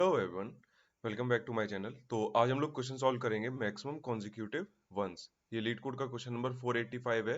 Hello everyone, welcome back to my channel. तो आज हम लोग क्वेश्चन सॉल्व करेंगे मैक्सिमम कॉन्जिक्यूटिव वंस। ये लीड कोड का क्वेश्चन नंबर 485 है।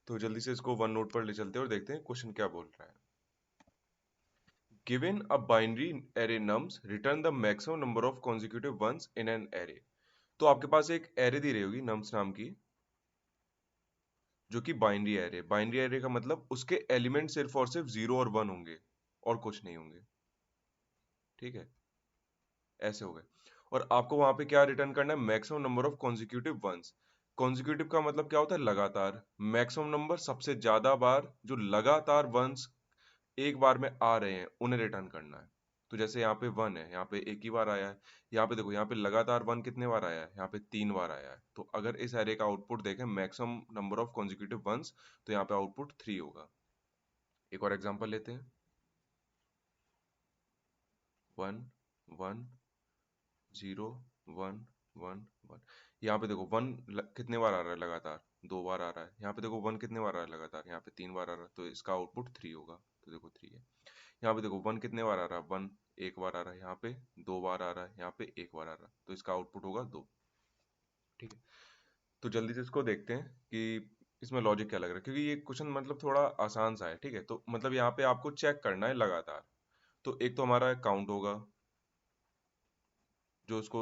तो जल्दी से इसको वन नोट पर ले चलते हैं और देखते हैं क्वेश्चन क्या बोल रहा है। Given a binary array nums return the maximum number of consecutive ones in an array. तो आपके पास एक एरे दी रही होगी नम्स नाम की, जो कि बाइनरी एरे का मतलब उसके एलिमेंट सिर्फ और सिर्फ 0 और 1 होंगे और कुछ नहीं होंगे। ठीक है, ऐसे हो गए। और आपको वहां पे क्या रिटर्न करना है? Maximum number of consecutive ones. Consecutive का मतलब क्या होता है? लगातार। मैक्सिमम नंबर, सबसे ज्यादा बार जो लगातार वंस एक बार में आ रहे हैं उन्हें रिटर्न करना है। तो जैसे यहाँ पे वन है, यहाँ पे एक ही बार आया है। यहाँ पे देखो, यहाँ पे लगातार वन कितने बार आया है? यहाँ पे 3 बार आया है। तो अगर इस एरे का आउटपुट देखें maximum number of consecutive ones, तो यहाँ पे आउटपुट 3 होगा। एक और एग्जांपल लेते हैं। 1 1 0 1 1 1। यहाँ पे देखो वन कितने बार आ रहा है? लगातार 2 बार आ रहा है। यहाँ पे देखो वन कितने बार आ रहा है? लगातार यहाँ पे 3 बार आ रहा है। तो इसका आउटपुट 3 होगा। तो देखो 3 है। यहाँ पे देखो वन कितने बार आ रहा है? वन एक बार आ रहा है। यहाँ पे 2 बार आ रहा है। यहाँ पे एक बार आ रहा है। तो इसका आउटपुट होगा 2। ठीक है, तो जल्दी से इसको देखते हैं कि इसमें लॉजिक क्या लग रहा है, क्योंकि ये क्वेश्चन मतलब थोड़ा आसान सा है। ठीक है, तो मतलब यहाँ पे आपको चेक करना है लगातार। तो एक तो हमारा काउंट होगा, जो उसको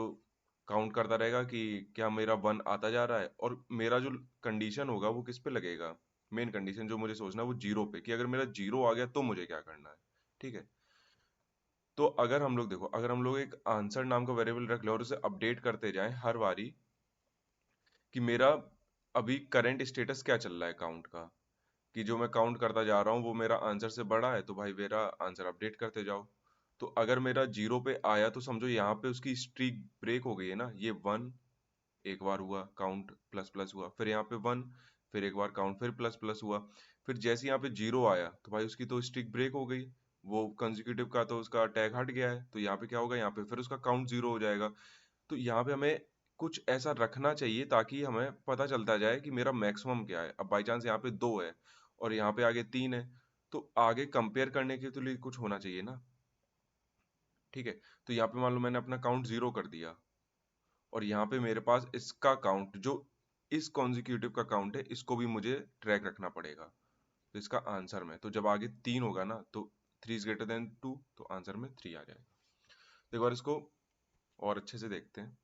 काउंट करता रहेगा कि क्या मेरा वन आता जा रहा है। और मेरा जो कंडीशन होगा वो किस पे लगेगा? मेन कंडीशन जो मुझे सोचना है वो जीरो पे, कि अगर मेरा जीरो आ गया तो मुझे क्या करना है। ठीक है, तो अगर हम लोग देखो, अगर हम लोग एक आंसर नाम का वेरिएबल रख ले और उसे अपडेट करते जाएं हर बारी कि मेरा अभी करंट स्टेटस क्या चल रहा है काउंट का, कि जो मैं काउंट करता जा रहा हूँ वो मेरा आंसर से बड़ा है, तो भाई मेरा आंसर अपडेट करते जाओ। तो अगर मेरा जीरो पे आया तो समझो यहाँ पे उसकी स्ट्रीक ब्रेक हो गई है ना। ये वन एक बार हुआ, काउंट प्लस प्लस हुआ, फिर यहाँ पे वन, फिर एक बार काउंट, फिर प्लस प्लस हुआ। फिर जैसे यहाँ पे जीरो आया तो भाई उसकी तो स्ट्रिक ब्रेक हो गई। वो कंसेक्यूटिव का तो उसका टैग हट गया है। तो यहाँ पे क्या होगा? यहाँ पे फिर उसका काउंट जीरो हो जाएगा। तो यहाँ पे हमें कुछ ऐसा रखना चाहिए ताकि हमें पता चलता जाए कि मेरा मैक्सिमम क्या है। अब बाई चांस यहाँ पे 2 है और यहाँ पे आगे 3 है, तो आगे कंपेयर करने के तो लिए कुछ होना चाहिए ना। ठीक है, तो यहाँ पे मान लो मैंने अपना काउंट जीरो कर दिया और यहाँ पे मेरे पास इसका काउंट, जो इस कॉन्जिक्यूटिव का काउंट है, इसको भी मुझे ट्रैक रखना पड़ेगा। तो इसका आंसर में तो जब आगे 3 होगा ना, तो 3 इज ग्रेटर देन 2, तो आंसर में 3 आ जाएगा। तो एक बार इसको और अच्छे से देखते हैं।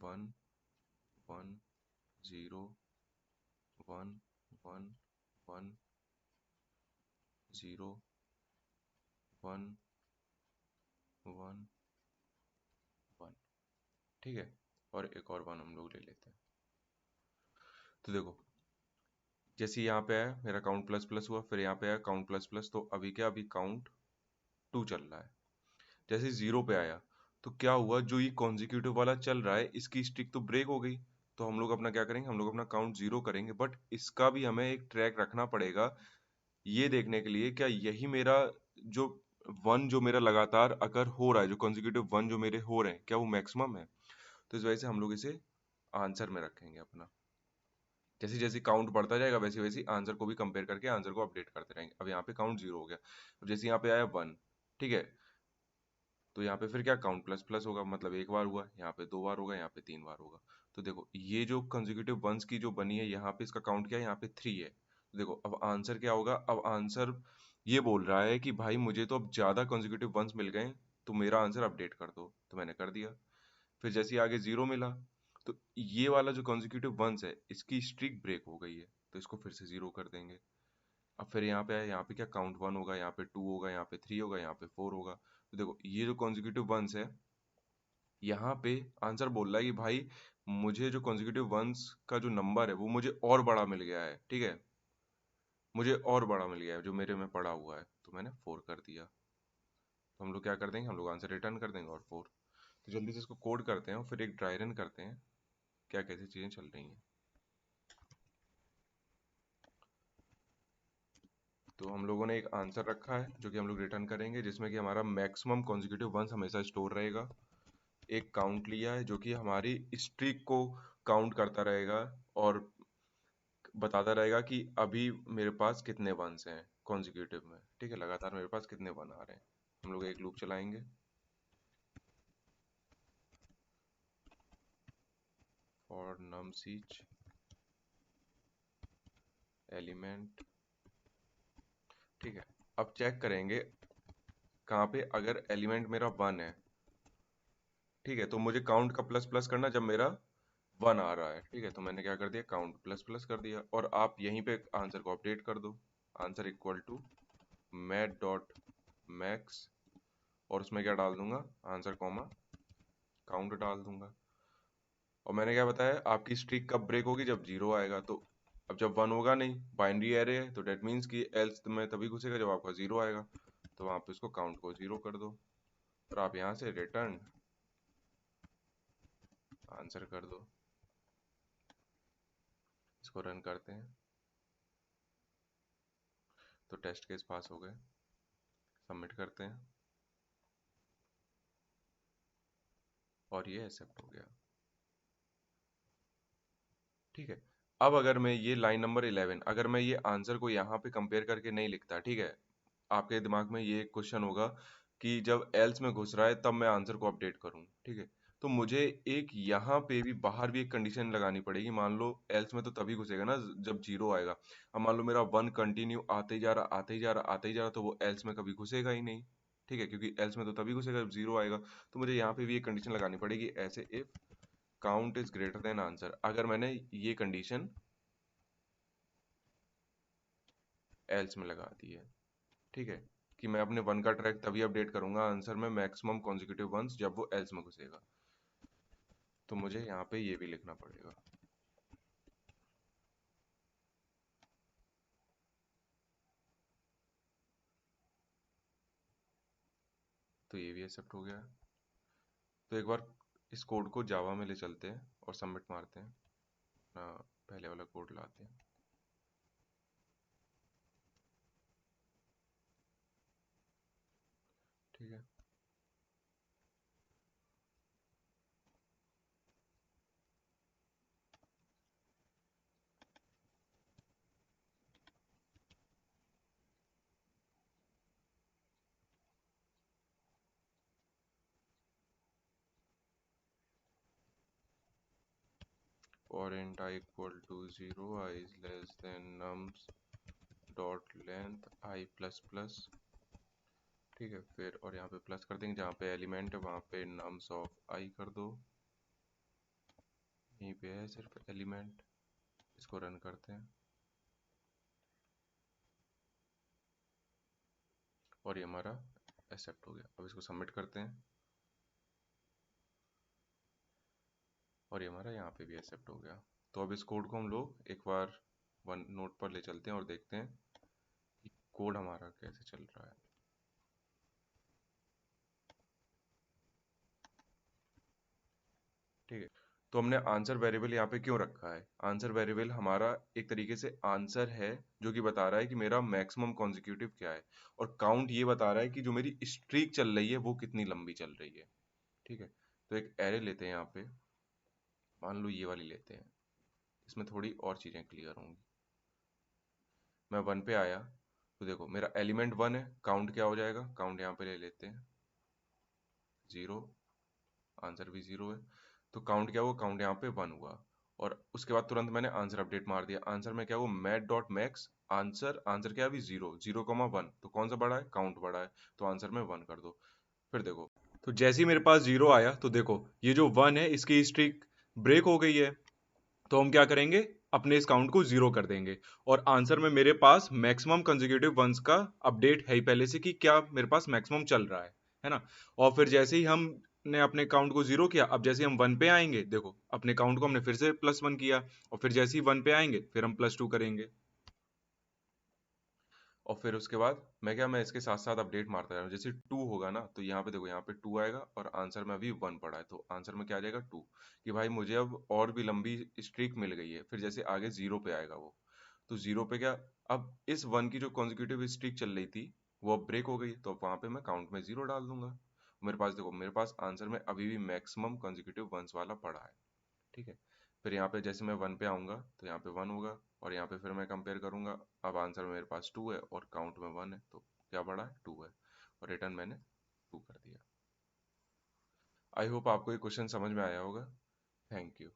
1 1 0 1 1 1 0 1 1 1। ठीक है, और एक और वन हम लोग ले लेते हैं। तो देखो, जैसे यहाँ पे आया मेरा काउंट प्लस प्लस हुआ, फिर यहाँ पे आया काउंट प्लस प्लस, तो अभी क्या, अभी काउंट 2 चल रहा है। जैसे जीरो पे आया तो क्या हुआ? जो ये कॉन्जिक्यूटिव वाला चल रहा है इसकी स्टिक तो ब्रेक हो गई। तो हम लोग अपना क्या करेंगे? हम लोग अपना काउंट जीरो करेंगे, बट इसका भी हमें एक ट्रैक रखना पड़ेगा, ये देखने के लिए क्या यही मेरा जो वन जो मेरा लगातार अगर हो रहा है, जो कॉन्जिक्यूटिव वन जो मेरे हो रहे हैं, क्या वो मैक्सिमम है। तो इस वजह से हम लोग इसे आंसर में रखेंगे अपना। जैसे जैसे काउंट बढ़ता जाएगा वैसे वैसे आंसर को भी कंपेयर करके आंसर को अपडेट करते रहेंगे। अब यहाँ पे काउंट जीरो हो गया, अब जैसे यहाँ पे आया वन, ठीक है, तो यहाँ पे फिर क्या, काउंट प्लस प्लस होगा, मतलब एक बार हुआ, यहाँ पे 2 बार होगा, यहाँ पे 3 बार होगा। तो देखो ये जो कंसेक्यूटिव वंस की जो बनी है, यहाँ पे इसका काउंट क्या है? यहाँ पे 3 है। तो देखो अब आंसर क्या होगा? अब आंसर ये बोल रहा है कि भाई मुझे तो अब ज्यादा कंसेक्यूटिव वंस मिल गए, तो मेरा आंसर अपडेट कर दो। तो मैंने कर दिया। फिर जैसे ही आगे जीरो मिला, तो ये वाला जो कंसेक्यूटिव वंस है इसकी स्ट्रिक ब्रेक हो गई है, तो इसको फिर से जीरो कर देंगे। अब फिर यहाँ पे आया, यहाँ पे क्या, काउंट वन होगा, यहाँ पे टू होगा, यहाँ पे थ्री होगा, यहाँ पे फोर होगा। तो देखो ये जो कॉन्जिक्यूटिव वंस है, यहाँ पे आंसर बोल रहा है कि भाई मुझे जो कॉन्जिक्यूटिव वंस का जो नंबर है वो मुझे और बड़ा मिल गया है। ठीक है, मुझे और बड़ा मिल गया है जो मेरे में पड़ा हुआ है, तो मैंने फोर कर दिया। तो हम लोग क्या कर देंगे? हम लोग आंसर रिटर्न कर देंगे और फोर। तो जल्दी से इसको कोड करते हैं और फिर एक ड्राई रन करते हैं क्या कैसी चीजें चल रही हैं। तो हम लोगों ने एक आंसर रखा है जो कि हम लोग रिटर्न करेंगे, जिसमें कि हमारा मैक्सिमम कॉन्जिक्यूटिव वंस हमेशा स्टोर रहेगा। एक काउंट लिया है जो कि हमारी स्ट्रीक को काउंट करता रहेगा और बताता रहेगा कि अभी मेरे पास कितने वंस हैं कॉन्जिक्यूटिव में। ठीक है, लगातार मेरे पास कितने वन आ रहे हैं। हम लोग एक लूप चलाएंगे, और nums each एलिमेंट। ठीक है, अब चेक करेंगे कहाँ पे, अगर एलिमेंट मेरा वन है, ठीक है, तो मुझे काउंट का प्लस प्लस करना जब मेरा वन आ रहा है। ठीक है, तो मैंने क्या कर दिया, काउंट प्लस प्लस कर दिया, और आप यहीं पे आंसर को अपडेट कर दो। Answer equal to math dot max, और उसमें क्या डाल दूंगा, आंसर कॉमा काउंट डाल दूंगा। और मैंने क्या बताया, आपकी स्ट्रीक कब ब्रेक होगी, जब जीरो आएगा। तो अब जब वन होगा नहीं, बाइनरी एरे है, तो डेट मीन्स कि एल्स में तभी घुसेगा जब आपका जीरो आएगा। तो वहां पे उसको काउंट को जीरो कर दो, और आप यहाँ से रिटर्न आंसर कर दो। इसको रन करते हैं, तो टेस्ट केस पास हो गए। सबमिट करते हैं, और ये एक्सेप्ट हो गया। ठीक है, अब अगर मैं ये लाइन नंबर 11, अगर मैं ये आंसर को यहाँ पे कंपेयर करके नहीं लिखता, ठीक है, आपके दिमाग में ये क्वेश्चन होगा कि जब एल्स में घुस रहा है तब मैं आंसर को अपडेट करूँ। ठीक है, तो मुझे एक यहाँ पे भी बाहर भी एक कंडीशन लगानी पड़ेगी। मान लो एल्स में तो तभी घुसेगा ना जब जीरो आएगा। अब मान लो मेरा वन कंटिन्यू आते ही जा रहा, आते ही जा रहा, आते ही जा रहा, तो वो एल्स में कभी घुसेगा ही नहीं। ठीक है, क्योंकि एल्स में तो तभी घुसेगा जब जीरो आएगा। तो मुझे यहाँ पे भी एक कंडीशन लगानी पड़ेगी, ऐसे if count is greater than answer. अगर मैंने ये कंडीशन एल्स में लगा दी है, ठीक है, कि मैं अपने वन का ट्रैक तभी अपडेट करूंगा आंसर में मैक्सिमम कॉन्जिक्यूटिव वंस जब वो एल्स में घुसेगा, तो मुझे यहाँ पे ये भी लिखना पड़ेगा। तो ये भी एक्सेप्ट हो गया। तो एक बार इस कोड को जावा में ले चलते हैं और सबमिट मारते हैं, अपना पहले वाला कोड लाते हैं। ठीक है, और int I equal to 0, I is less than nums dot length I plus plus. ठीक है, फिर और यहाँ पे प्लस कर देंगे, जहाँ पे एलिमेंट है वहाँ पे nums ऑफ I कर दो। यहीं पे है सिर्फ एलिमेंट। इसको रन करते हैं, और ये हमारा एक्सेप्ट हो गया। अब इसको सबमिट करते हैं, और ये हमारा यहाँ पे भी एक्सेप्ट हो गया। तो अब इस कोड को हम लोग एक बार वन नोट पर ले चलते हैं और देखते हैं कि कोड हमारा कैसे चल रहा है। ठीक है, तो हमने आंसर वेरिएबल यहाँ पे क्यों रखा है, आंसर वेरिएबल हमारा एक तरीके से आंसर है जो कि बता रहा है कि मेरा मैक्सिमम कॉन्जिक्यूटिव क्या है, और काउंट ये बता रहा है कि जो मेरी स्ट्रीक चल रही है वो कितनी लंबी चल रही है। ठीक है, तो एक एरे लेते हैं यहाँ पे, मान लो ये वाली लेते हैं, इसमें थोड़ी और चीज़ें क्लियर होंगी। मैं वन पे आया, तो देखो मेरा एलिमेंट वन है, काउंट क्या हो जाएगा, काउंट यहाँ पे ले लेते हैं जीरो, आंसर भी जीरो है। तो काउंट क्या हुआ, काउंट यहाँ पे वन हुआ, और उसके बाद तुरंत मैंने आंसर अपडेट मार दिया। आंसर में क्या हुआ, math dot max answer, answer क्या है अभी जीरो, जीरो कॉमा वन, तो कौन सा बड़ा है, काउंट बड़ा है, तो आंसर में वन कर दो। फिर देखो, तो जैसे ही मेरे पास जीरो आया, तो देखो ये जो वन है इसकी स्ट्रिक ब्रेक हो गई है। तो हम क्या करेंगे, अपने इस काउंट को जीरो कर देंगे, और आंसर में मेरे पास मैक्सिमम कंसेक्यूटिव वंस का अपडेट है ही पहले से कि क्या मेरे पास मैक्सिमम चल रहा है ना। और फिर जैसे ही हमने अपने काउंट को जीरो किया, अब जैसे ही हम वन पे आएंगे, देखो अपने काउंट को हमने फिर से प्लस वन किया, और फिर जैसे ही वन पे आएंगे फिर हम प्लस टू करेंगे। और फिर उसके बाद मैं इसके साथ साथ अपडेट मारता जा रहा हूँ। जैसे टू होगा ना, तो यहाँ पे देखो, यहाँ पे टू आएगा, और आंसर में अभी वन पड़ा है, तो आंसर में क्या आ जाएगा, टू, कि भाई मुझे अब और भी लंबी स्ट्रीक मिल गई है। फिर जैसे आगे जीरो पे आएगा वो, तो जीरो पे क्या, अब इस वन की जो कॉन्जिक्यूटिव स्ट्रीक चल रही थी वो अब ब्रेक हो गई, तो वहां पे मैं काउंट में जीरो डाल दूंगा। मेरे पास देखो, मेरे पास आंसर में अभी भी मैक्सिमम कंसेक्यूटिव वंस वाला पड़ा है, ठीक है। फिर यहाँ पे जैसे मैं 1 पे आऊँगा तो यहाँ पे 1 होगा, और यहाँ पे फिर मैं कंपेयर करूँगा। अब आंसर में मेरे पास 2 है और काउंट में 1 है, तो क्या बढ़ा है, 2 है, और रिटर्न मैंने 2 कर दिया। आई होप आपको ये क्वेश्चन समझ में आया होगा। Thank you.